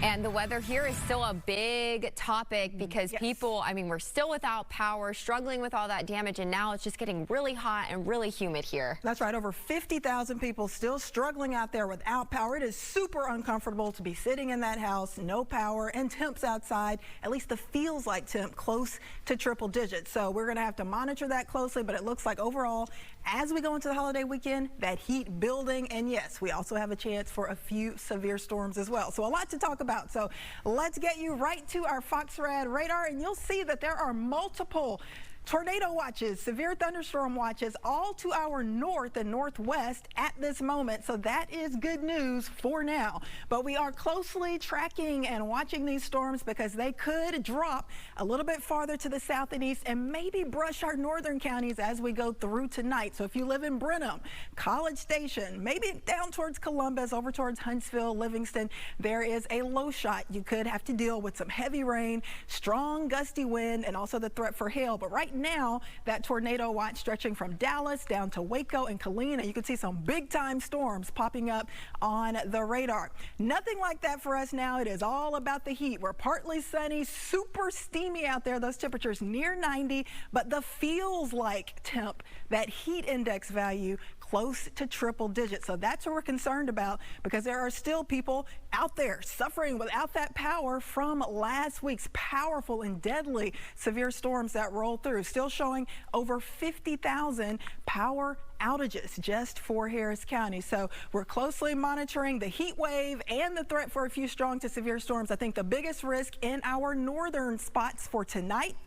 And the weather here is still a big topic because people, I mean, we're still without power, struggling with all that damage, and now it's just getting really hot and really humid here. That's right. Over 50,000 people still struggling out there without power. It is super uncomfortable to be sitting in that house, no power, and temps outside, at least the feels like temp, close to triple digits. So we're going to have to monitor that closely, but it looks like overall, as we go into the holiday weekend, that heat building, and yes, we also have a chance for a few severe storms as well. So a lot to talk about. So let's get you right to our FoxRad radar, and you'll see that there are multiple tornado watches, severe thunderstorm watches, all to our north and northwest at this moment. So that is good news for now. But we are closely tracking and watching these storms because they could drop a little bit farther to the south and east and maybe brush our northern counties as we go through tonight. So if you live in Brenham, College Station, maybe down towards Columbus, over towards Huntsville, Livingston, there is a low shot. You could have to deal with some heavy rain, strong gusty wind, and also the threat for hail. But right now, that tornado watch stretching from Dallas down to Waco and Killeen, and you can see some big time storms popping up on the radar. Nothing like that for us now. It is all about the heat. We're partly sunny, super steamy out there. Those temperatures near 90, but the feels like temp, that heat index value close to triple digits. So that's what we're concerned about, because there are still people out there suffering without that power from last week's powerful and deadly severe storms that rolled through. Still showing over 50,000 power outages just for Harris County. So we're closely monitoring the heat wave and the threat for a few strong to severe storms. I think the biggest risk in our northern spots for tonight,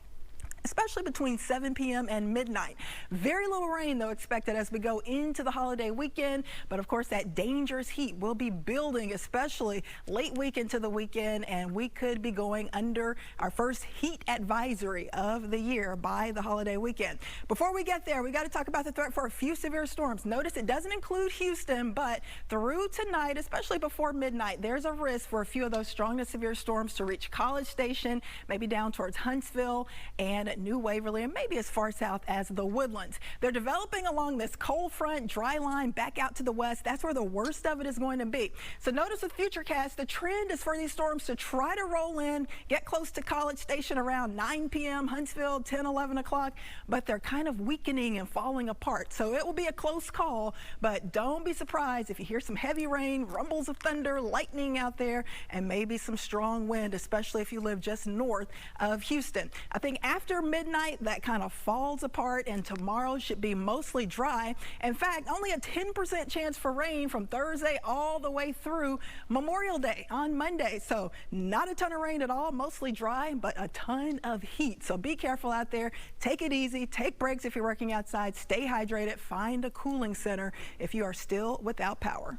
especially between 7 p.m. and midnight. Very little rain, though, expected as we go into the holiday weekend. But, of course, that dangerous heat will be building, especially late week into the weekend, and we could be going under our first heat advisory of the year by the holiday weekend. Before we get there, we got to talk about the threat for a few severe storms. Notice it doesn't include Houston, but through tonight, especially before midnight, there's a risk for a few of those strong to severe storms to reach College Station, maybe down towards Huntsville and New Waverly, and maybe as far south as the Woodlands. They're developing along this cold front dry line back out to the west. That's where the worst of it is going to be. So notice with Futurecast, the trend is for these storms to try to roll in, get close to College Station around 9 p.m., Huntsville 10, 11 o'clock, but they're kind of weakening and falling apart. So it will be a close call, but don't be surprised if you hear some heavy rain, rumbles of thunder, lightning out there, and maybe some strong wind, especially if you live just north of Houston. I think after midnight, that kind of falls apart, and tomorrow should be mostly dry. In fact, only a 10% chance for rain from Thursday all the way through Memorial Day on Monday. So not a ton of rain at all, mostly dry, but a ton of heat. So be careful out there. Take it easy. Take breaks if you're working outside. Stay hydrated. Find a cooling center if you are still without power.